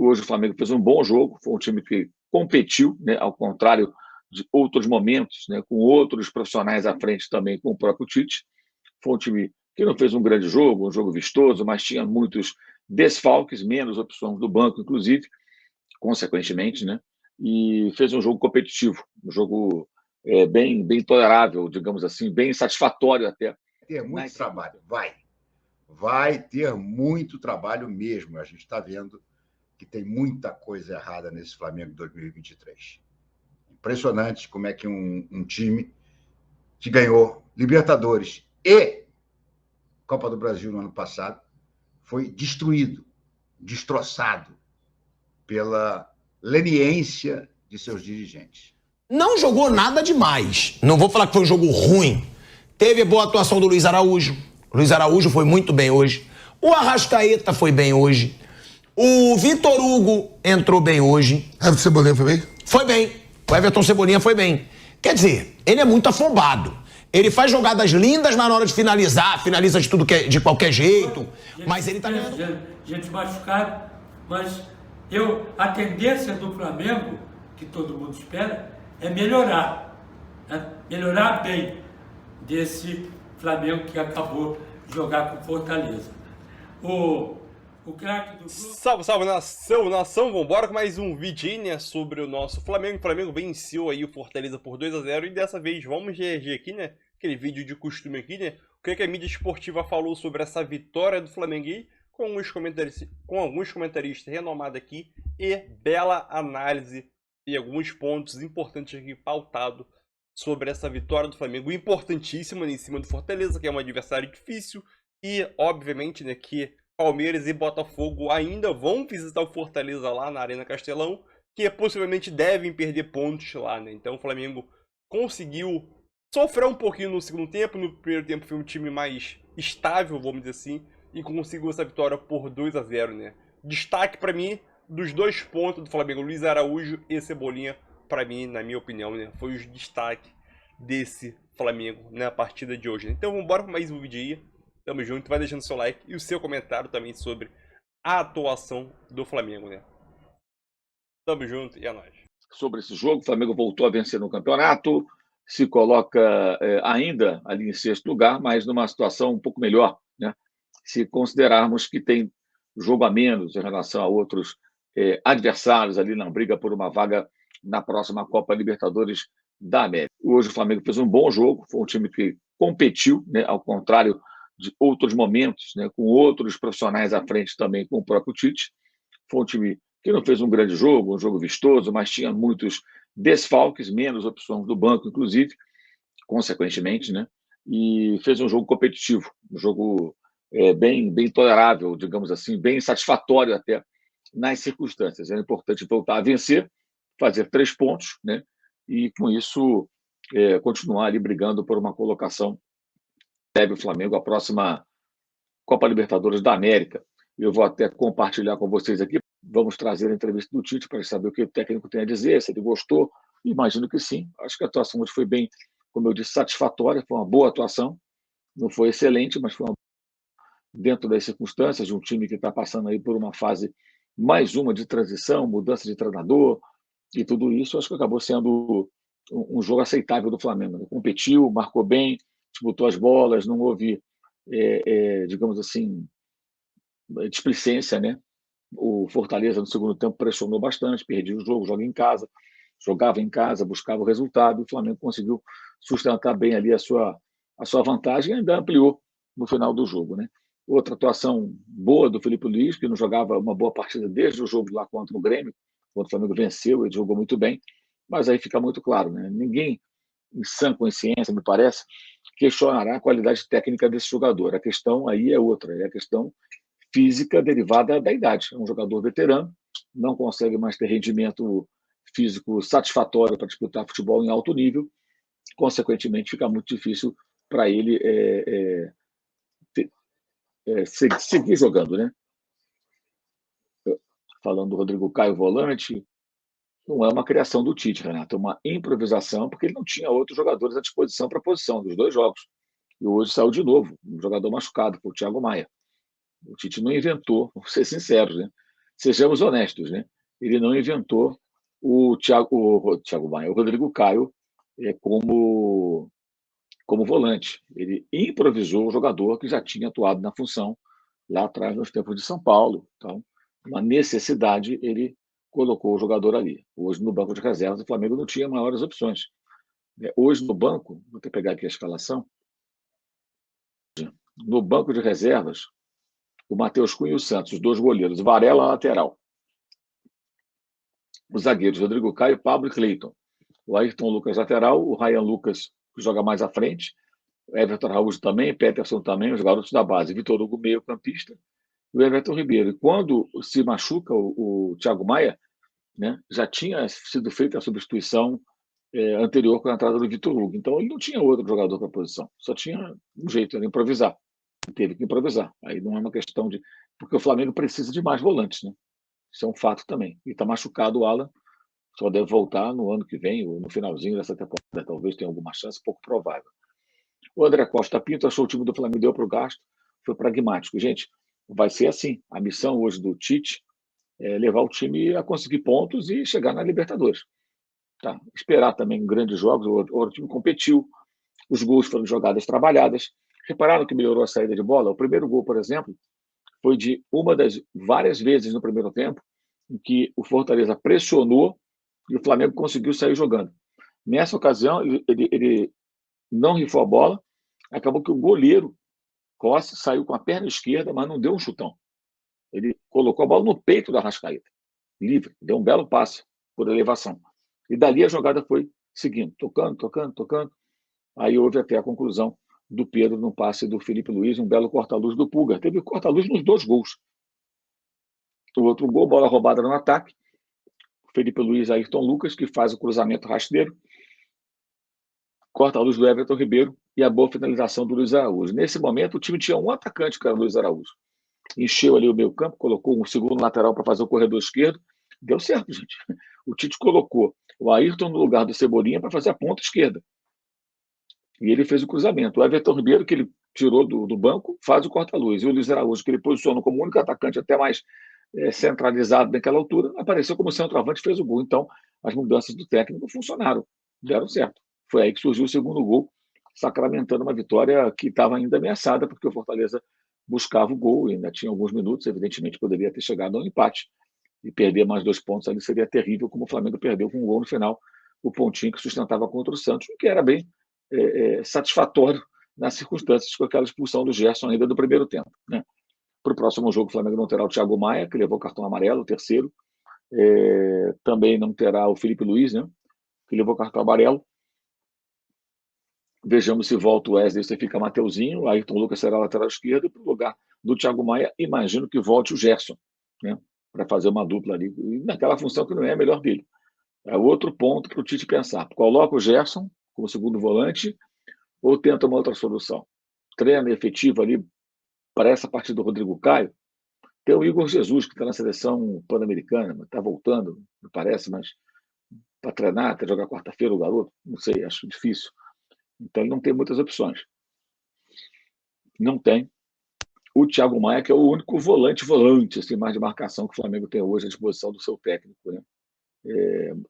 Hoje o Flamengo fez um bom jogo, foi um time que competiu, né, ao contrário de outros momentos, né, com outros profissionais à frente também, com o próprio Tite. Foi um time que não fez um grande jogo, um jogo vistoso, mas tinha muitos desfalques, menos opções do banco, inclusive, consequentemente, né? E fez um jogo competitivo, um jogo bem tolerável, digamos assim, bem satisfatório até. Ter muito trabalho, vai ter muito trabalho mesmo. A gente está vendo que tem muita coisa errada nesse Flamengo 2023. Impressionante como é que um time que ganhou Libertadores e Copa do Brasil no ano passado foi destruído, destroçado pela leniência de seus dirigentes. Não jogou nada demais. Não vou falar que foi um jogo ruim. Teve boa atuação do Luiz Araújo. O Luiz Araújo foi muito bem hoje. O Arrascaeta foi bem hoje. O Vitor Hugo entrou bem hoje. Everton Cebolinha foi bem? Foi bem. O Everton Cebolinha foi bem. Quer dizer, ele é muito afobado. Ele faz jogadas lindas, mas na hora de finalizar, finaliza de tudo de qualquer jeito. Mas ele tá ganhando. Gente machucada, mas a tendência do Flamengo, que todo mundo espera, é melhorar. Né? Melhorar bem desse Flamengo que acabou de jogar com Fortaleza. O craque do jogo... Salve, salve, nação, vambora com mais um vídeo, né, sobre o nosso Flamengo. O Flamengo venceu aí o Fortaleza por 2-0 e dessa vez vamos reagir aqui, né, aquele vídeo de costume aqui, né, o que a mídia esportiva falou sobre essa vitória do Flamengo aí, com alguns comentaristas renomados aqui e bela análise e alguns pontos importantes aqui pautado sobre essa vitória do Flamengo, importantíssima, né, em cima do Fortaleza, que é um adversário difícil e, obviamente, né, que Palmeiras e Botafogo ainda vão visitar o Fortaleza lá na Arena Castelão, que possivelmente devem perder pontos lá, né? Então o Flamengo conseguiu sofrer um pouquinho no segundo tempo, no primeiro tempo foi um time mais estável, vamos dizer assim, e conseguiu essa vitória por 2-0, né? Destaque para mim dos dois pontos do Flamengo, Luiz Araújo e Cebolinha, para mim, na minha opinião, né, foi o destaque desse Flamengo na partida de hoje, né? Então vamos embora para mais um vídeo aí. Tamo junto, vai deixando seu like e o seu comentário também sobre a atuação do Flamengo, né? Tamo junto e é nóis. Sobre esse jogo, o Flamengo voltou a vencer no campeonato, se coloca ainda ali em sexto lugar, mas numa situação um pouco melhor, né? Se considerarmos que tem jogo a menos em relação a outros adversários ali na briga por uma vaga na próxima Copa Libertadores da América. Hoje o Flamengo fez um bom jogo, foi um time que competiu, né, ao contrário de outros momentos, né, com outros profissionais à frente também, com o próprio Tite. Foi um time que não fez um grande jogo, um jogo vistoso, mas tinha muitos desfalques, menos opções do banco, inclusive, consequentemente, né? E fez um jogo competitivo, um jogo bem tolerável, digamos assim, bem satisfatório até nas circunstâncias. É importante voltar a vencer, fazer 3 pontos, né? E com isso continuar ali brigando por uma colocação. Deve o Flamengo a próxima Copa Libertadores da América. Eu vou até compartilhar com vocês aqui. Vamos trazer a entrevista do Tite para saber o que o técnico tem a dizer, se ele gostou. Imagino que sim. Acho que a atuação hoje foi bem, como eu disse, satisfatória. Foi uma boa atuação. Não foi excelente, mas foi dentro das circunstâncias de um time que está passando aí por uma fase, mais uma de transição, mudança de treinador e tudo isso. Acho que acabou sendo um jogo aceitável do Flamengo, né? Competiu, marcou bem, disputou as bolas, não houve, digamos assim, displicência, né? O Fortaleza, no segundo tempo, pressionou bastante, perdia o jogo, jogava em casa, buscava o resultado, e o Flamengo conseguiu sustentar bem ali a sua vantagem e ainda ampliou no final do jogo, né? Outra atuação boa do Felipe Luiz, que não jogava uma boa partida desde o jogo lá contra o Grêmio, quando o Flamengo venceu, ele jogou muito bem, mas aí fica muito claro, né? Ninguém, em sã consciência, me parece, questionará a qualidade técnica desse jogador. A questão aí é outra, é a questão física derivada da idade. É um jogador veterano, não consegue mais ter rendimento físico satisfatório para disputar futebol em alto nível, consequentemente fica muito difícil para ele seguir jogando, né? Falando do Rodrigo Caio, volante, não é uma criação do Tite, Renato, é uma improvisação, porque ele não tinha outros jogadores à disposição para a posição dos 2 jogos. E hoje saiu de novo um jogador machucado, o Thiago Maia. O Tite não inventou, vamos ser sinceros, né? sejamos honestos, né? Ele não inventou o Thiago Maia, o Rodrigo Caio como volante. Ele improvisou o jogador que já tinha atuado na função lá atrás, nos tempos de São Paulo. Então, uma necessidade, ele colocou o jogador ali. Hoje, no banco de reservas, o Flamengo não tinha maiores opções. Hoje, no banco, vou até pegar aqui a escalação, no banco de reservas, o Matheus Cunha e o Santos, os dois goleiros, Varela lateral. Os zagueiros, Rodrigo Caio, Pablo e Cleiton. O Ayrton Lucas lateral, o Ryan Lucas, que joga mais à frente, Everton Araújo também, Peterson também, os garotos da base, Vitor Hugo, meio campista, e o Everton Ribeiro. E quando se machuca o Thiago Maia, né, já tinha sido feita a substituição anterior com a entrada do Vitor Hugo. Então ele não tinha outro jogador para a posição, só tinha um jeito, era improvisar. Teve que improvisar. Aí não é uma questão de... Porque o Flamengo precisa de mais volantes, né? Isso é um fato também. E está machucado o Alan, só deve voltar no ano que vem, ou no finalzinho dessa temporada, talvez tenha alguma chance, pouco provável. O André Costa Pinto achou o time do Flamengo, deu para o gasto, foi pragmático. Gente, vai ser assim. A missão hoje do Tite é levar o time a conseguir pontos e chegar na Libertadores. Tá? Esperar também grandes jogos, o time competiu, os gols foram jogadas trabalhadas. Repararam que melhorou a saída de bola? O primeiro gol, por exemplo, foi de uma das várias vezes no primeiro tempo em que o Fortaleza pressionou e o Flamengo conseguiu sair jogando. Nessa ocasião, ele não rifou a bola, acabou que o goleiro Rossi saiu com a perna esquerda, mas não deu um chutão. Ele colocou a bola no peito do Arrascaeta, livre, deu um belo passe por elevação. E dali a jogada foi seguindo, tocando. Aí houve até a conclusão do Pedro no passe do Felipe Luiz, um belo corta-luz do Pulga. Teve corta-luz nos dois gols. O outro gol, bola roubada no ataque. Felipe Luiz, Ayrton Lucas, que faz o cruzamento rasteiro. Corta-luz do Everton Ribeiro e a boa finalização do Luiz Araújo. Nesse momento, o time tinha um atacante, que era o Luiz Araújo. Encheu ali o meio campo, colocou um segundo lateral para fazer o corredor esquerdo. Deu certo, gente. O Tite colocou o Ayrton no lugar do Cebolinha para fazer a ponta esquerda. E ele fez o cruzamento. O Everton Ribeiro, que ele tirou do banco, faz o corta-luz. E o Luiz Araújo, que ele posicionou como único atacante, até mais centralizado naquela altura, apareceu como centroavante e fez o gol. Então, as mudanças do técnico funcionaram, deram certo. Foi aí que surgiu o segundo gol, sacramentando uma vitória que estava ainda ameaçada, porque o Fortaleza buscava o gol, e ainda tinha alguns minutos, evidentemente poderia ter chegado ao empate, e perder mais 2 pontos ali seria terrível, como o Flamengo perdeu com um gol no final, o pontinho que sustentava contra o Santos, o que era bem satisfatório nas circunstâncias, com aquela expulsão do Gerson ainda do primeiro tempo. Né? Para o próximo jogo, o Flamengo não terá o Thiago Maia, que levou o cartão amarelo, o terceiro. Também não terá o Felipe Luiz, né, que levou o cartão amarelo. Vejamos se volta o Wesley, se fica Mateuzinho, Ayrton Lucas será lateral esquerdo, e para o lugar do Thiago Maia, imagino que volte o Gerson, né, para fazer uma dupla ali, naquela função que não é a melhor dele. É outro ponto para o Tite pensar. Coloca o Gerson como segundo volante ou tenta uma outra solução? Treino efetivo ali para essa partida do Rodrigo Caio. Tem o Igor Jesus, que está na seleção pan-americana, está voltando, me parece, mas para treinar, até jogar quarta-feira o garoto, não sei, acho difícil. Então ele não tem muitas opções. Não tem o Thiago Maia, que é o único volante, assim, mais de marcação que o Flamengo tem hoje à disposição do seu técnico, né?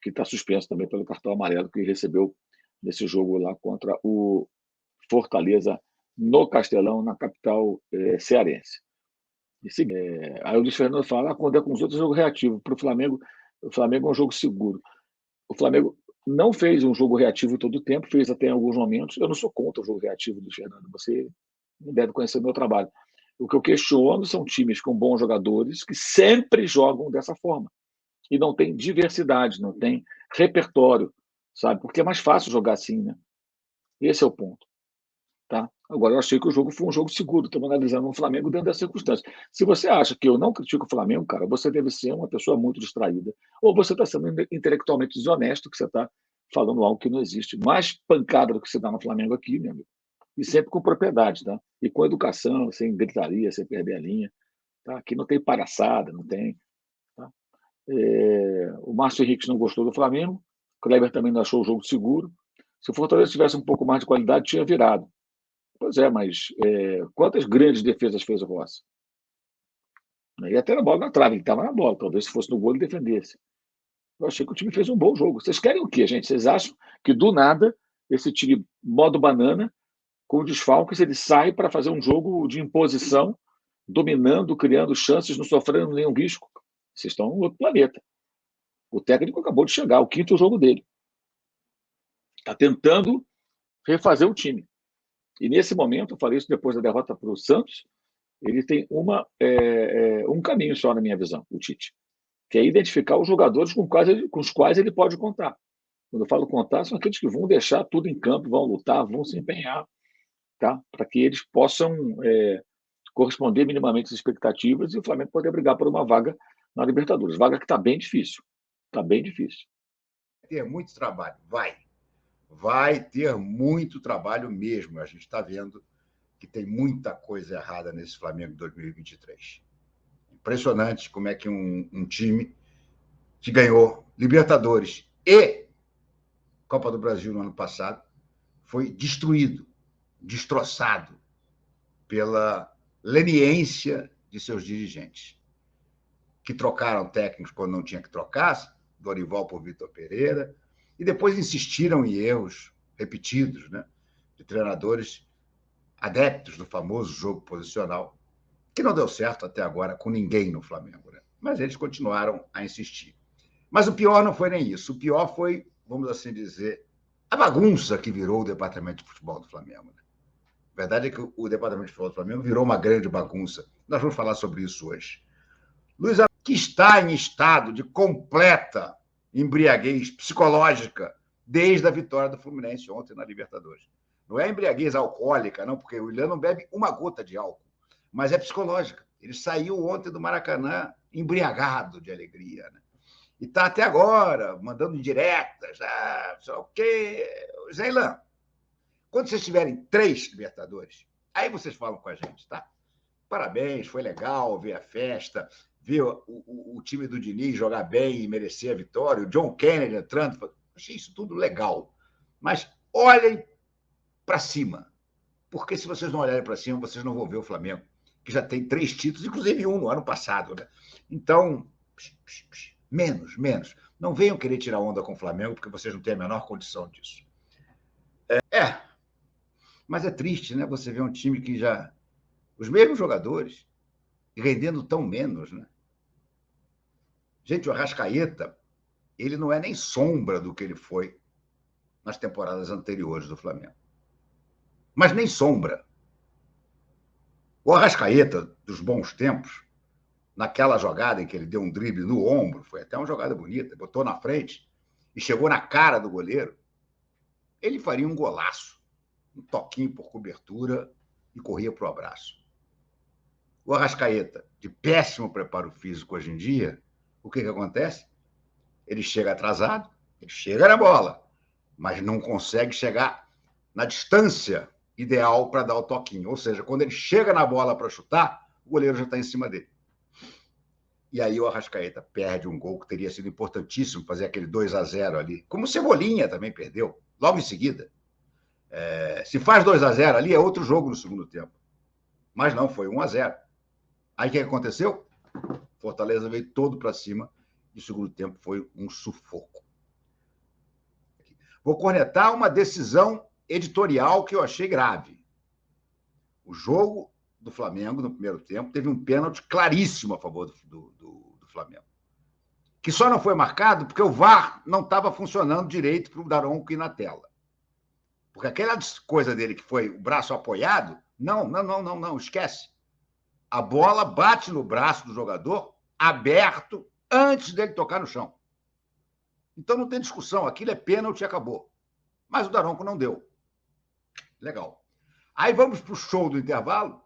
Que está suspenso também pelo cartão amarelo que recebeu nesse jogo lá contra o Fortaleza no Castelão, na capital cearense. Aí o Luiz Fernando fala, quando é com os outros, é jogo reativo. Para o Flamengo é um jogo seguro. O Flamengo não fez um jogo reativo todo o tempo, fez até em alguns momentos. Eu não sou contra o jogo reativo do Fernando, você não deve conhecer o meu trabalho. O que eu questiono são times com bons jogadores que sempre jogam dessa forma. E não tem diversidade, não tem repertório, sabe? Porque é mais fácil jogar assim, né? Esse é o ponto. Tá? Agora, eu achei que o jogo foi um jogo seguro. Estamos analisando o Flamengo dentro das circunstâncias. Se você acha que eu não critico o Flamengo, cara, você deve ser uma pessoa muito distraída. Ou você está sendo intelectualmente desonesto, que você está falando algo que não existe. Mais pancada do que você dá no Flamengo aqui, meu amigo. E sempre com propriedade, tá? E com educação, sem gritaria, sem perder a linha. Tá? Aqui não tem palhaçada, não tem. Tá? O Márcio Henrique não gostou do Flamengo. O Kleber também não achou o jogo seguro. Se o Fortaleza tivesse um pouco mais de qualidade, tinha virado. Pois é, mas quantas grandes defesas fez o Rossi? E até na bola na trave, ele estava na bola. Talvez se fosse no gol ele defendesse. Eu achei que o time fez um bom jogo. Vocês querem o quê, gente? Vocês acham que do nada esse time modo banana, com desfalques, ele sai para fazer um jogo de imposição, dominando, criando chances, não sofrendo nenhum risco? Vocês estão em outro planeta. O técnico acabou de chegar, o quinto jogo dele. Está tentando refazer o time. E nesse momento, eu falei isso depois da derrota para o Santos, ele tem um caminho só, na minha visão, o Tite, que é identificar os jogadores com os quais ele pode contar. Quando eu falo contar, são aqueles que vão deixar tudo em campo, vão lutar, vão se empenhar, tá? Para que eles possam corresponder minimamente às expectativas e o Flamengo poder brigar por uma vaga na Libertadores. Vaga que está bem difícil. Está bem difícil. Ter muito trabalho, vai ter muito trabalho mesmo. A gente está vendo que tem muita coisa errada nesse Flamengo de 2023. Impressionante como é que um time que ganhou Libertadores e Copa do Brasil no ano passado foi destruído, destroçado pela leniência de seus dirigentes, que trocaram técnicos quando não tinha que trocar, Dorival por Vitor Pereira, e depois insistiram em erros repetidos, né, de treinadores adeptos do famoso jogo posicional, que não deu certo até agora com ninguém no Flamengo, né? Mas eles continuaram a insistir. Mas o pior não foi nem isso. O pior foi, vamos assim dizer, a bagunça que virou o departamento de futebol do Flamengo, né? A verdade é que o departamento de futebol do Flamengo virou uma grande bagunça. Nós vamos falar sobre isso hoje. Luiz Araújo, que está em estado de completa embriaguez psicológica desde a vitória do Fluminense ontem na Libertadores. Não é embriaguez alcoólica, não, porque o Willian não bebe uma gota de álcool, mas é psicológica. Ele saiu ontem do Maracanã embriagado de alegria, né? E está até agora mandando indiretas, sei lá o quê. Zeilan, quando vocês tiverem 3 Libertadores, aí vocês falam com a gente, tá? Parabéns, foi legal ver a festa, ver o time do Diniz jogar bem e merecer a vitória, o John Kennedy entrando. Achei isso tudo legal. Mas olhem para cima. Porque se vocês não olharem para cima, vocês não vão ver o Flamengo, que já tem 3 títulos, inclusive um no ano passado, né? Então, menos. Não venham querer tirar onda com o Flamengo, porque vocês não têm a menor condição disso. Mas é triste, né? Você vê um time que já... Os mesmos jogadores rendendo tão menos, né? Gente, o Arrascaeta, ele não é nem sombra do que ele foi nas temporadas anteriores do Flamengo. Mas nem sombra. O Arrascaeta, dos bons tempos, naquela jogada em que ele deu um drible no ombro, foi até uma jogada bonita, botou na frente e chegou na cara do goleiro, ele faria um golaço, um toquinho por cobertura e corria para o abraço. O Arrascaeta, de péssimo preparo físico hoje em dia, o que acontece? Ele chega atrasado, ele chega na bola, mas não consegue chegar na distância ideal para dar o toquinho. Ou seja, quando ele chega na bola para chutar, o goleiro já está em cima dele. E aí o Arrascaeta perde um gol que teria sido importantíssimo, fazer aquele 2-0 ali. Como o Cebolinha também perdeu, logo em seguida. Se faz 2-0 ali, é outro jogo no segundo tempo. Mas não, foi 1-0. Aí o que aconteceu? Fortaleza veio todo para cima e o segundo tempo foi um sufoco. Vou cornetar uma decisão editorial que eu achei grave. O jogo do Flamengo, no primeiro tempo, teve um pênalti claríssimo a favor do Flamengo, que só não foi marcado porque o VAR não estava funcionando direito para o Daronco ir na tela. Porque aquela coisa dele que foi o braço apoiado, não, esquece. A bola bate no braço do jogador aberto antes dele tocar no chão. Então não tem discussão, aquilo é pênalti e acabou. Mas o Daronco não deu. Legal. Aí vamos para o show do intervalo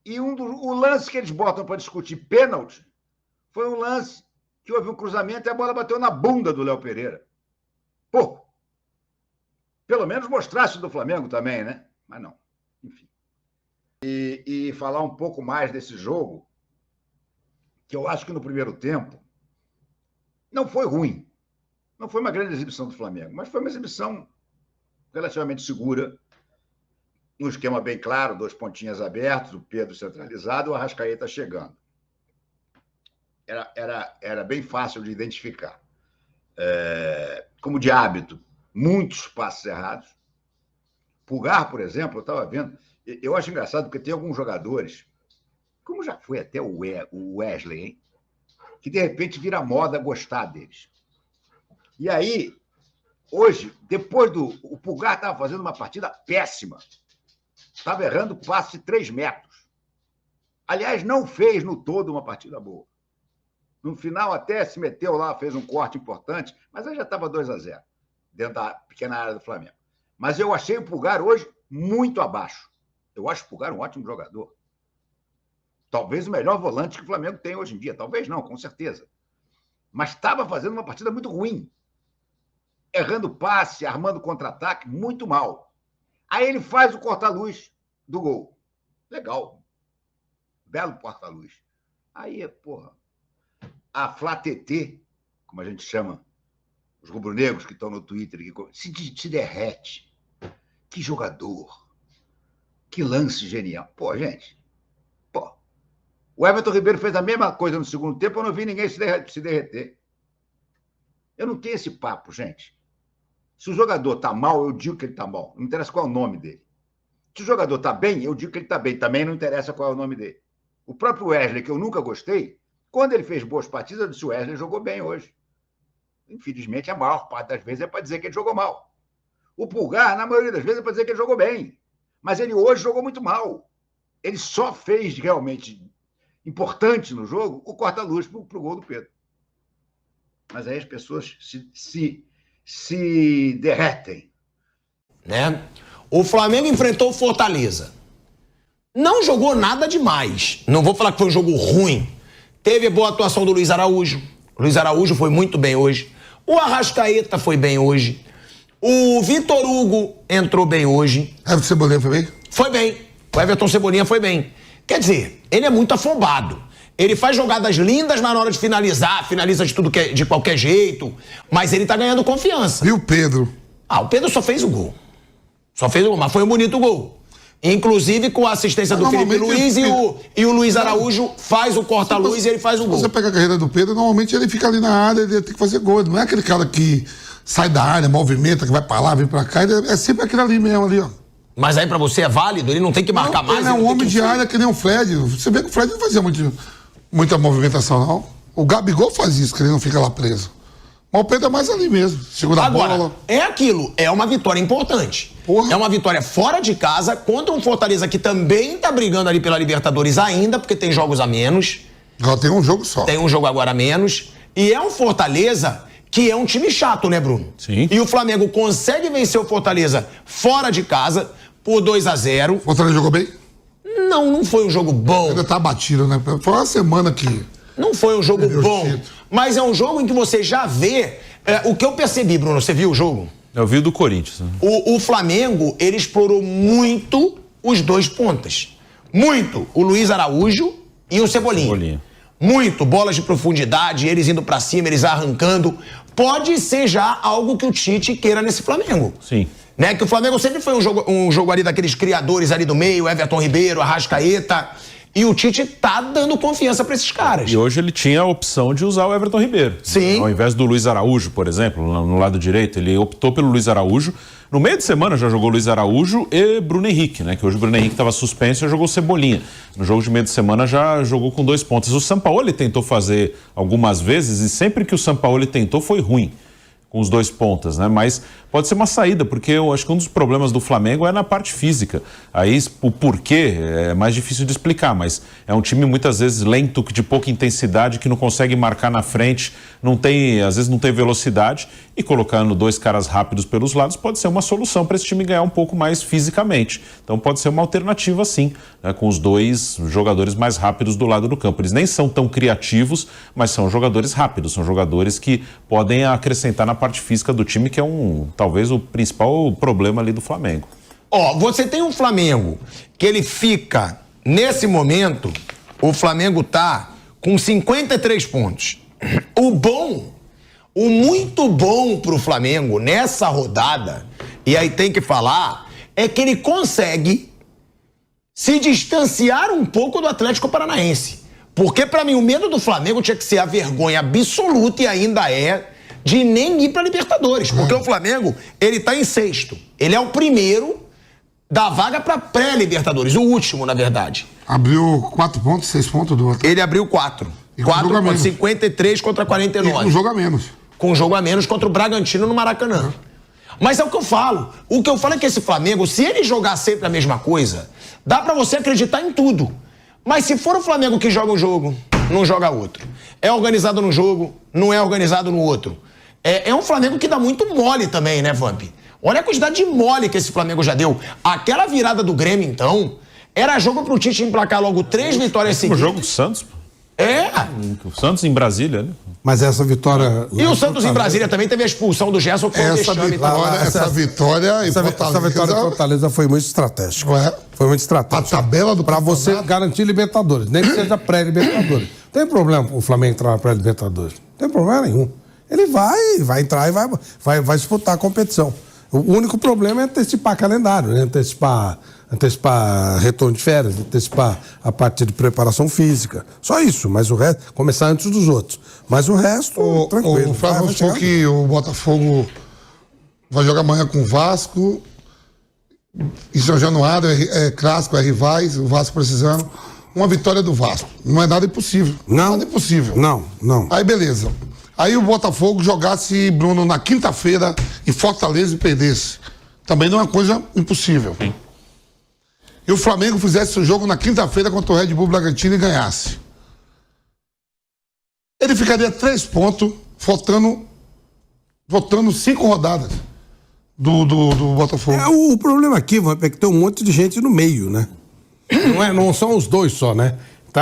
e o lance que eles botam para discutir pênalti foi um lance que houve um cruzamento e a bola bateu na bunda do Léo Pereira. Pô, pelo menos mostrasse do Flamengo também, né? Mas não, enfim. E falar um pouco mais desse jogo, que eu acho que no primeiro tempo não foi ruim. Não foi uma grande exibição do Flamengo, mas foi uma exibição relativamente segura, num esquema bem claro, 2 pontinhas abertos, o Pedro centralizado e o Arrascaeta chegando. era bem fácil de identificar. Como de hábito, muitos passes errados. Pulgar, por exemplo, eu estava vendo, eu acho engraçado porque tem alguns jogadores, como já foi até o Wesley, hein, que de repente vira moda gostar deles. E aí, hoje, depois o Pulgar estava fazendo uma partida péssima. Estava errando passe de 3 metros. Aliás, não fez no todo uma partida boa. No final até se meteu lá, fez um corte importante, mas aí já estava 2-0, dentro da pequena área do Flamengo. Mas eu achei o Pulgar hoje muito abaixo. Eu acho o Pulgar um ótimo jogador. Talvez o melhor volante que o Flamengo tem hoje em dia. Talvez não, com certeza. Mas estava fazendo uma partida muito ruim. Errando passe, armando contra-ataque, muito mal. Aí ele faz o corta-luz do gol. Legal. Belo corta-luz. Aí, porra, a Flá TT, como a gente chama, os rubro-negros que estão no Twitter, se derrete. Que jogador. Que lance genial. Pô, gente. Pô. O Everton Ribeiro fez a mesma coisa no segundo tempo, eu não vi ninguém se derreter. Eu não tenho esse papo, gente. Se o jogador está mal, eu digo que ele está mal. Não interessa qual é o nome dele. Se o jogador está bem, eu digo que ele está bem. Também não interessa qual é o nome dele. O próprio Wesley, que eu nunca gostei, quando ele fez boas partidas, eu disse: o Wesley jogou bem hoje. Infelizmente, a maior parte das vezes é para dizer que ele jogou mal. O Pulgar, na maioria das vezes, é para dizer que ele jogou bem. Mas ele hoje jogou muito mal. Ele só fez realmente importante no jogo o corta-luz para o gol do Pedro. Mas aí as pessoas se derretem. Né? O Flamengo enfrentou o Fortaleza. Não jogou nada demais. Não vou falar que foi um jogo ruim. Teve boa atuação do Luiz Araújo. O Luiz Araújo foi muito bem hoje. O Arrascaeta foi bem hoje. O Vitor Hugo entrou bem hoje. Everton Cebolinha foi bem? Foi bem. O Everton Cebolinha foi bem. Quer dizer, ele é muito afobado. Ele faz jogadas lindas, mas na hora de finalizar, finaliza de qualquer jeito. Mas ele tá ganhando confiança. E o Pedro? O Pedro só fez o gol. Só fez o gol, mas foi um bonito gol. Inclusive com a assistência do Felipe Luiz e o Luiz Araújo faz o corta-luz e ele faz o gol. Se você pega a carreira do Pedro, normalmente ele fica ali na área, ele tem que fazer gol. Não é aquele cara que sai da área, movimenta, que vai pra lá, vem pra cá. Ele é sempre aquele ali mesmo, ali, ó. Mas aí pra você é válido? Ele não tem que marcar mais? Ele é um homem de área que nem o Fred. Você vê que o Fred não fazia muita movimentação, não. O Gabigol faz isso, que ele não fica lá preso. Mas o Pedro é mais ali mesmo, segura a bola. É aquilo, é uma vitória importante. Porra. É uma vitória fora de casa contra um Fortaleza que também tá brigando ali pela Libertadores ainda, porque tem jogos a menos. Agora tem um jogo só. Tem um jogo agora a menos. E é um Fortaleza que é um time chato, né, Bruno? Sim. E o Flamengo consegue vencer o Fortaleza fora de casa por 2-0. O Fortaleza jogou bem? Não foi um jogo bom. Ainda tá batido, né? Foi uma semana que... Não foi um jogo bom, mas é um jogo em que você já vê... o que eu percebi, Bruno, você viu o jogo? Eu vi o do Corinthians. Né? O Flamengo, ele explorou muito os dois pontas. Muito. O Luiz Araújo e o Cebolinha. Muito. Bolas de profundidade, eles indo pra cima, eles arrancando. Pode ser já algo que o Tite queira nesse Flamengo. Sim. Né? Que o Flamengo sempre foi um jogo ali daqueles criadores ali do meio, Everton Ribeiro, Arrascaeta... E o Tite tá dando confiança pra esses caras. E hoje ele tinha a opção de usar o Everton Ribeiro. Sim. Ao invés do Luiz Araújo, por exemplo, no lado direito, ele optou pelo Luiz Araújo. No meio de semana já jogou Luiz Araújo e Bruno Henrique, né? Que hoje o Bruno Henrique estava suspenso e jogou Cebolinha. No jogo de meio de semana já jogou com 2 pontas. O Sampaoli tentou fazer algumas vezes e sempre que o Sampaoli tentou foi ruim. Com os 2 pontas, né? Mas pode ser uma saída, porque eu acho que um dos problemas do Flamengo é na parte física. Aí o porquê é mais difícil de explicar, mas é um time muitas vezes lento, de pouca intensidade, que não consegue marcar na frente, às vezes não tem velocidade, e colocando 2 caras rápidos pelos lados pode ser uma solução para esse time ganhar um pouco mais fisicamente. Então pode ser uma alternativa sim, né? Com os 2 jogadores mais rápidos do lado do campo. Eles nem são tão criativos, mas são jogadores rápidos, são jogadores que podem acrescentar na parte física do time, que é talvez o principal problema ali do Flamengo. Você tem um Flamengo que ele fica, nesse momento, o Flamengo tá com 53 pontos. O muito bom pro Flamengo nessa rodada, e aí tem que falar, é que ele consegue se distanciar um pouco do Atlético Paranaense. Porque, pra mim, o medo do Flamengo tinha que ser a vergonha absoluta, e ainda é, de nem ir pra Libertadores. Porque o Flamengo, ele tá em sexto. Ele é o primeiro da vaga pra pré-Libertadores. O último, na verdade. Abriu 4 pontos, 6 pontos do outro. Ele abriu 4. E com 4 jogo a pontos, menos. 53 contra 49. E com jogo a menos. Com jogo a menos contra o Bragantino no Maracanã. Mas é o que eu falo. O que eu falo é que esse Flamengo, se ele jogar sempre a mesma coisa, dá pra você acreditar em tudo. Mas se for o Flamengo que joga um jogo, não joga outro. É organizado num jogo, não é organizado no outro. É um Flamengo que dá muito mole também, né, Vamp? Olha a quantidade de mole que esse Flamengo já deu. Aquela virada do Grêmio, então, era jogo pro Tite emplacar logo 3 vitórias seguidas. O jogo do Santos, pô. O Santos em Brasília, né? Mas essa vitória... E o Santos em Brasília também teve a expulsão do Gerson, que foi um vexame. Essa vitória em Fortaleza foi muito estratégica. Foi muito estratégica. A tabela do pra você garantir Libertadores, nem que seja pré-Libertadores. Não tem problema o Flamengo entrar na pré-Libertadores. Não tem problema nenhum. Ele vai entrar e vai disputar a competição. O único problema é antecipar calendário, né? Antecipar retorno de férias, antecipar a parte de preparação física. Só isso, mas o resto, começar antes dos outros. Mas o resto, tranquilo. O Flávio falou que o Botafogo vai jogar amanhã com o Vasco. Em São Januário é clássico, é rivais, o Vasco precisando. Uma vitória do Vasco. Não é nada impossível. Não. Nada impossível. Não. Aí beleza. Aí o Botafogo jogasse, Bruno, na quinta-feira em Fortaleza e perdesse. Também não é uma coisa impossível. Sim. E o Flamengo fizesse o jogo na quinta-feira contra o Red Bull Bragantino e ganhasse. Ele ficaria 3 pontos, faltando 5 rodadas do Botafogo. O problema aqui é que tem um monte de gente no meio, né? Não são os dois só, né?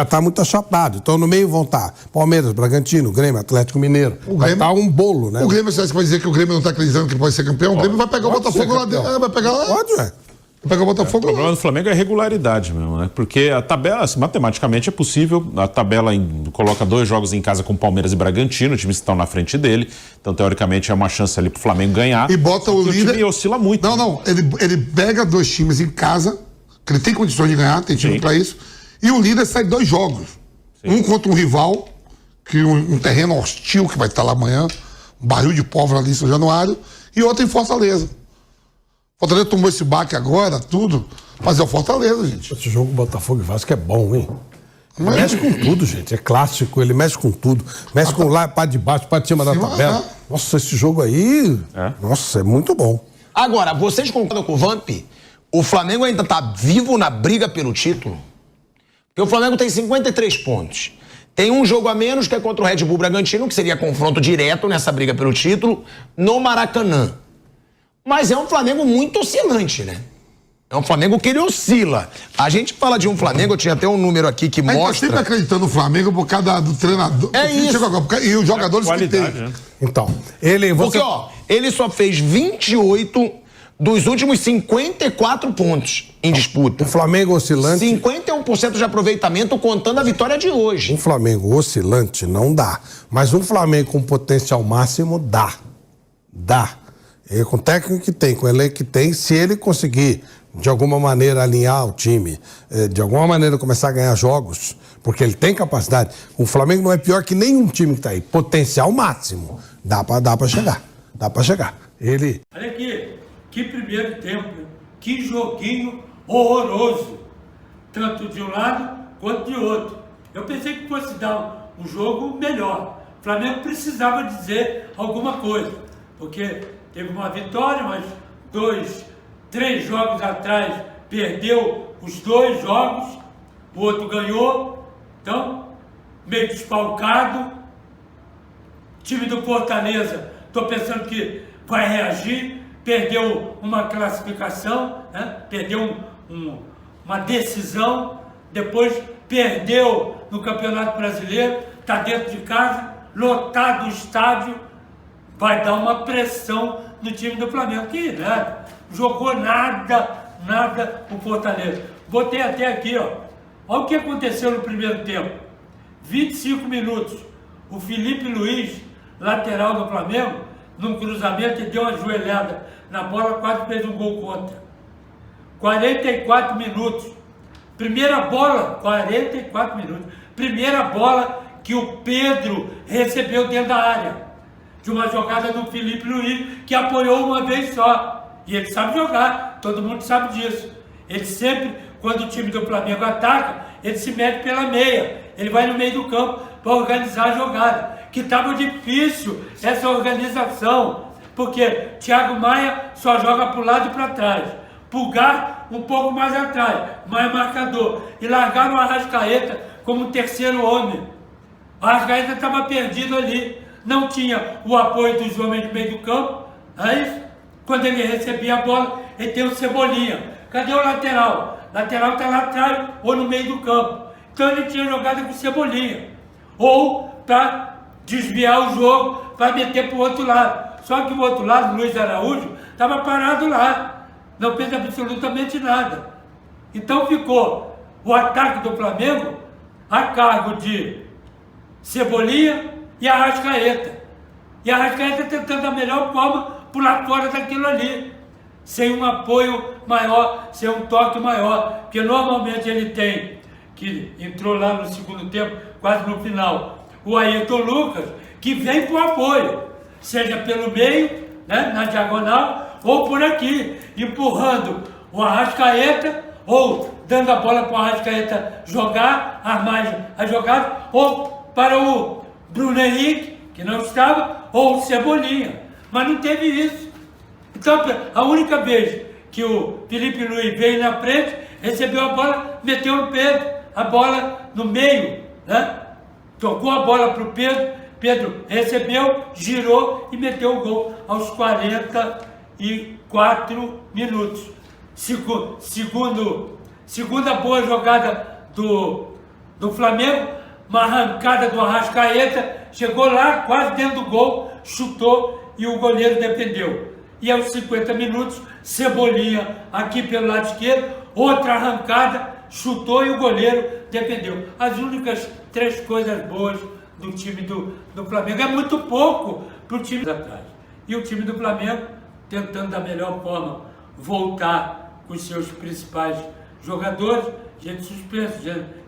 Tá muito achatado. Então no meio vão estar Palmeiras, Bragantino, Grêmio, Atlético Mineiro. Vai estar um bolo, né? O Grêmio, você vai dizer que o Grêmio não está acreditando que ele pode ser campeão? O Grêmio vai pegar o Botafogo lá dentro. Vai pegar lá. Pode, ué. Vai pegar o Botafogo O problema do Flamengo é a regularidade mesmo, né? Porque a tabela, assim, matematicamente é possível. A tabela coloca 2 jogos em casa com Palmeiras e Bragantino, times que estão na frente dele. Então, teoricamente, é uma chance ali pro Flamengo ganhar. E bota o líder. O time oscila muito. Não. Ele pega 2 times em casa, que ele tem condições de ganhar, tem time para isso. E o líder sai 2 jogos. Sim. Um contra um rival, que um terreno hostil que vai estar lá amanhã, um barril de pólvora ali em São Januário, e outro em Fortaleza. Fortaleza tomou esse baque agora, tudo, mas é o Fortaleza, gente. Esse jogo Botafogo e Vasco é bom, hein? Mexe com tudo, gente. É clássico, ele mexe com tudo. Mexe com lá, parte de baixo, parte de cima da tabela. Nossa, esse jogo aí... Nossa, é muito bom. Agora, vocês concordam com o Vamp? O Flamengo ainda tá vivo na briga pelo título? Porque o Flamengo tem 53 pontos. Tem um jogo a menos, que é contra o Red Bull Bragantino, que seria confronto direto nessa briga pelo título, no Maracanã. Mas é um Flamengo muito oscilante, né? É um Flamengo que ele oscila. A gente fala de um Flamengo, eu tinha até um número aqui que mostra... A gente tá sempre acreditando no Flamengo por causa do treinador. É isso. E os jogadores que tem. Né? Então, Porque, ele só fez 28 dos últimos 54 pontos em disputa. O Flamengo oscilante... 51% de aproveitamento contando a vitória de hoje. Um Flamengo oscilante não dá. Mas um Flamengo com potencial máximo dá. Dá. E com o técnico que tem, com o elenco que tem, se ele conseguir, de alguma maneira, alinhar o time, de alguma maneira começar a ganhar jogos, porque ele tem capacidade. O Flamengo não é pior que nenhum time que tá aí. Potencial máximo. Dá pra chegar. Dá pra chegar. Ele... Olha aqui, que primeiro tempo, que joguinho horroroso. Tanto de um lado quanto de outro. Eu pensei que fosse dar um jogo melhor. O Flamengo precisava dizer alguma coisa, porque teve uma vitória, mas 3 jogos atrás perdeu os 2 jogos, o outro ganhou, então meio desfalcado. Time do Fortaleza, estou pensando que vai reagir, perdeu uma classificação, né? Perdeu uma decisão, depois perdeu no Campeonato Brasileiro, está dentro de casa, lotado o estádio, vai dar uma pressão no time do Flamengo, que nada, jogou nada o Fortaleza. Botei até aqui, ó. Olha o que aconteceu no primeiro tempo. 25 minutos, o Felipe Luiz, lateral do Flamengo, num cruzamento e deu uma joelhada na bola, quase fez um gol contra. 44 minutos. Primeira bola, 44 minutos. Primeira bola que o Pedro recebeu dentro da área, de uma jogada do Felipe Luiz, que apoiou uma vez só. E ele sabe jogar, todo mundo sabe disso. Ele sempre, quando o time do Flamengo ataca, ele se mete pela meia. Ele vai no meio do campo para organizar a jogada. Que estava difícil essa organização, porque Thiago Maia só joga para o lado e para trás. Pulgar um pouco mais atrás, mais marcador. E largaram o Arrascaeta como terceiro homem. O Arrascaeta estava perdido ali. Não tinha o apoio dos homens no meio do campo. Aí, quando ele recebia a bola, ele tem o Cebolinha. Cadê o lateral? O lateral está lá atrás ou no meio do campo. Então ele tinha jogado com o Cebolinha. Ou para desviar o jogo, para meter para o outro lado. Só que o outro lado, o Luiz Araújo, estava parado lá. Não fez absolutamente nada. Então ficou o ataque do Flamengo a cargo de Cebolinha e Arrascaeta. E Arrascaeta tentando da melhor forma pular fora daquilo ali. Sem um apoio maior, sem um toque maior. Porque normalmente ele tem, que entrou lá no segundo tempo, quase no final, o Ayrton Lucas, que vem para o apoio. Seja pelo meio, né, na diagonal, ou por aqui, empurrando o Arrascaeta, ou dando a bola para o Arrascaeta jogar, armar a jogada, ou para o Bruno Henrique, que não estava, ou o Cebolinha. Mas não teve isso. Então, a única vez que o Felipe Luiz veio na frente, recebeu a bola, meteu no Pedro, a bola no meio, né? Tocou a bola para o Pedro, Pedro recebeu, girou e meteu o gol aos 44 minutos. Segunda boa jogada do Flamengo, uma arrancada do Arrascaeta, chegou lá quase dentro do gol, chutou e o goleiro defendeu. E aos 50 minutos, Cebolinha aqui pelo lado esquerdo, outra arrancada, chutou e o goleiro defendeu. As únicas 3 coisas boas do time do Flamengo. É muito pouco para o time atrás. E o time do Flamengo tentando da melhor forma voltar com os seus principais jogadores, gente suspenso,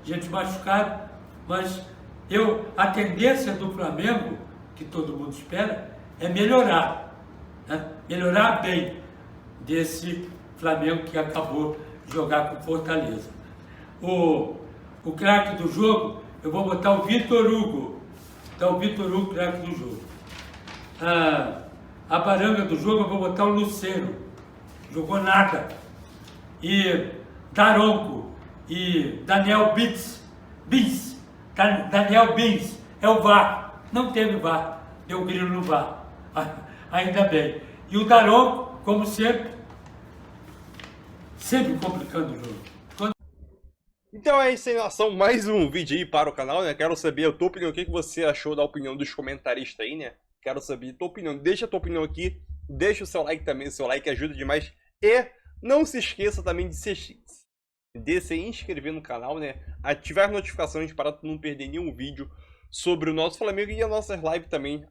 gente machucada, mas a tendência do Flamengo, que todo mundo espera, é melhorar, né? Melhorar bem desse Flamengo que acabou de jogar com Fortaleza. O craque do jogo, eu vou botar o Vitor Hugo. Então, o Vitor Hugo, craque do jogo. A baranga do jogo, eu vou botar o Lucero. Jogou nada. E Daronco e Daniel Bins. Daniel Bins é o VAR. Não teve VAR. Deu grilo no VAR. Ainda bem. E o Daronco, como sempre complicando o jogo. Então é isso aí, nação, mais um vídeo aí para o canal, né? Quero saber a tua opinião, o que você achou da opinião dos comentaristas aí, né? Quero saber a tua opinião, deixa a tua opinião aqui, deixa o seu like também, o seu like ajuda demais. E não se esqueça também de se inscrever no canal, né? Ativar as notificações para tu não perder nenhum vídeo sobre o nosso Flamengo e as nossas lives também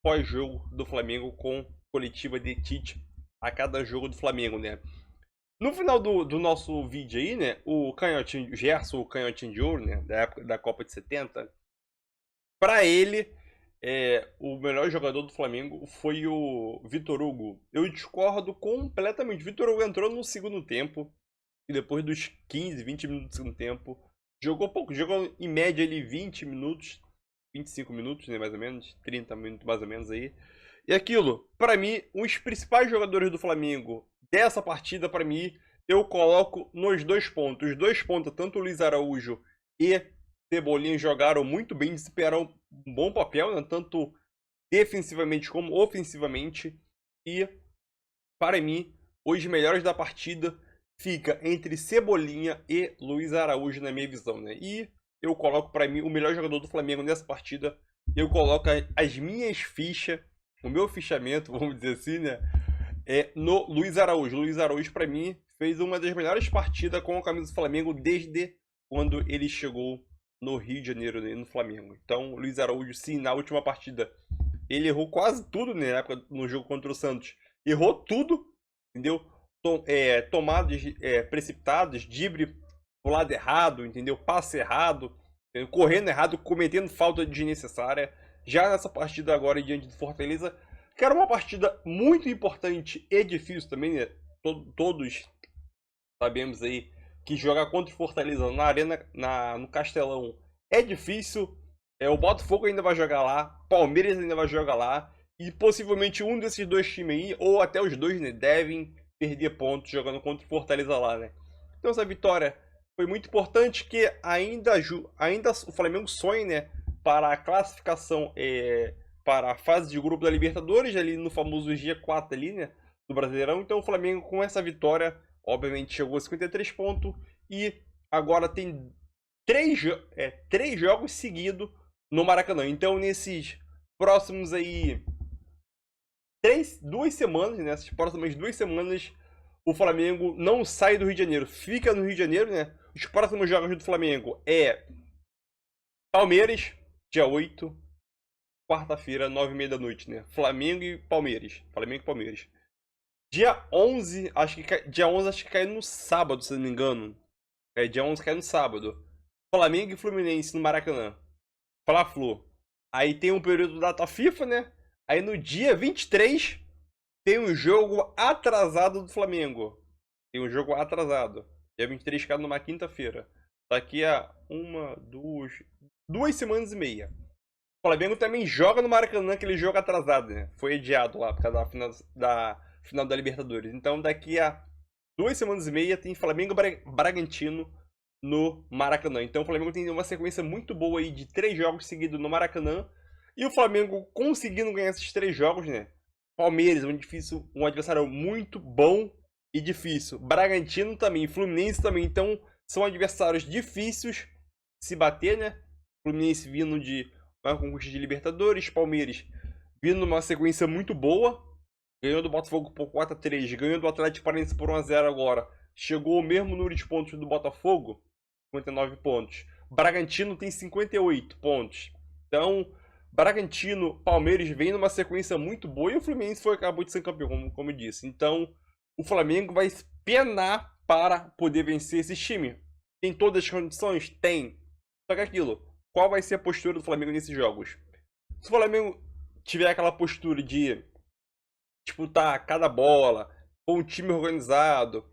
pós-jogo do Flamengo com coletiva de Tite a cada jogo do Flamengo, né? No final do nosso vídeo aí, né, o canhotinho, Gerson, o canhotinho de ouro, né, da época da Copa de 70, para ele, o melhor jogador do Flamengo foi o Vitor Hugo. Eu discordo completamente. Vitor Hugo entrou no segundo tempo, e depois dos 15, 20 minutos do segundo tempo, jogou pouco, jogou em média ali 20 minutos, 25 minutos, né, mais ou menos, 30 minutos mais ou menos aí. E aquilo, para mim, os principais jogadores do Flamengo dessa partida, para mim, eu coloco nos 2 pontos. Os 2 pontos, tanto o Luiz Araújo e Cebolinha jogaram muito bem, desempenharam um bom papel, né? Tanto defensivamente como ofensivamente. E, para mim, os melhores da partida fica entre Cebolinha e Luiz Araújo, na minha visão, né? E eu coloco, para mim, o melhor jogador do Flamengo nessa partida. Eu coloco as minhas fichas, o meu fichamento, vamos dizer assim, né? No Luiz Araújo. Luiz Araújo, para mim, fez uma das melhores partidas com a camisa do Flamengo desde quando ele chegou no Rio de Janeiro, né, no Flamengo. Então, Luiz Araújo, sim, na última partida, ele errou quase tudo, né, na época, no jogo contra o Santos. Errou tudo, entendeu? Tomadas precipitadas, drible pro lado errado, entendeu? Passe errado. correndo errado, cometendo falta desnecessária. Já nessa partida agora diante do Fortaleza, que era uma partida muito importante e difícil também, né? Todos sabemos aí que jogar contra o Fortaleza na Arena, no Castelão, é difícil. O Botafogo ainda vai jogar lá, Palmeiras ainda vai jogar lá, e possivelmente um desses dois times aí, ou até os dois, né, devem perder pontos jogando contra o Fortaleza lá, né? Então essa vitória foi muito importante, que ainda o Flamengo sonha, né, para a classificação para a fase de grupo da Libertadores, ali no famoso G4 ali, né, do Brasileirão. Então o Flamengo, com essa vitória, obviamente chegou a 53 pontos e agora tem 3 jogos seguidos no Maracanã. Então nesses próximos aí 2 semanas, nessas próximas 2 semanas, o Flamengo não sai do Rio de Janeiro, fica no Rio de Janeiro, né? Os próximos jogos do Flamengo é Palmeiras, dia 8, quarta-feira, 9h30 da noite, né? Flamengo e Palmeiras. Dia 11, acho que cai no sábado, se não me engano. Dia 11 cai no sábado. Flamengo e Fluminense no Maracanã. Fla-Flu. Aí tem um período da data FIFA, né? Aí no dia 23 tem um jogo atrasado do Flamengo. Dia 23 cai numa quinta-feira. Daqui a 2 semanas e meia. O Flamengo também joga no Maracanã, aquele jogo atrasado, né? Foi adiado lá por causa da final da Libertadores. Então daqui a 2 semanas e meia tem Flamengo Bragantino no Maracanã. Então o Flamengo tem uma sequência muito boa aí de 3 jogos seguidos no Maracanã. E o Flamengo conseguindo ganhar esses 3 jogos, né? Palmeiras, um adversário muito bom e difícil. Bragantino também, Fluminense também. Então são adversários difíceis de se bater, né? Fluminense vindo de uma conquista de Libertadores, Palmeiras vindo numa sequência muito boa. Ganhou do Botafogo por 4-3, ganhou do Atlético Paranaense por 1-0 agora. Chegou ao mesmo número de pontos do Botafogo, 59 pontos. Bragantino tem 58 pontos. Então, Bragantino, Palmeiras vem numa sequência muito boa e o Fluminense acabou de ser campeão, como eu disse. Então, o Flamengo vai penar para poder vencer esse time. Tem todas as condições? Tem. Só que aquilo, qual vai ser a postura do Flamengo nesses jogos? Se o Flamengo tiver aquela postura de disputar cada bola, com um time organizado,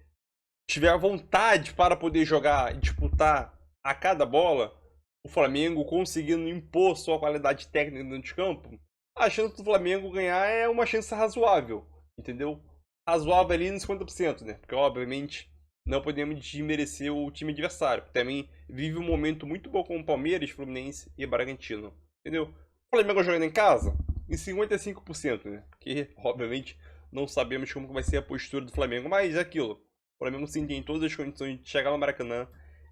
tiver a vontade para poder jogar e disputar a cada bola, o Flamengo conseguindo impor sua qualidade técnica dentro de campo, a chance do Flamengo ganhar é uma chance razoável, entendeu? Razoável ali nos 50%, né? Porque, obviamente, não podemos desmerecer o time adversário, que também vive um momento muito bom com o Palmeiras, Fluminense e Bragantino, entendeu? O Flamengo jogando em casa, em 55%, né? Que, obviamente, não sabemos como vai ser a postura do Flamengo, mas é aquilo. O Flamengo sim tem todas as condições de chegar no Maracanã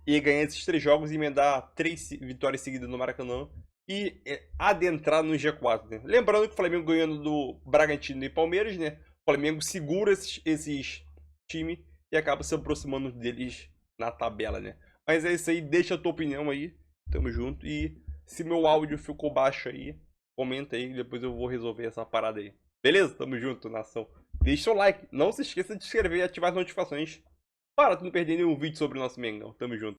e ganhar esses 3 jogos e emendar 3 vitórias seguidas no Maracanã e adentrar no G4, né? Lembrando que o Flamengo ganhando do Bragantino e Palmeiras, né? O Flamengo segura esses times e acaba se aproximando deles na tabela, né? Mas é isso aí, deixa a tua opinião aí, tamo junto. E se meu áudio ficou baixo aí, comenta aí, depois eu vou resolver essa parada aí. Beleza? Tamo junto, nação. Deixa o like, não se esqueça de se inscrever e ativar as notificações para tu não perder nenhum vídeo sobre o nosso Mengão. Tamo junto.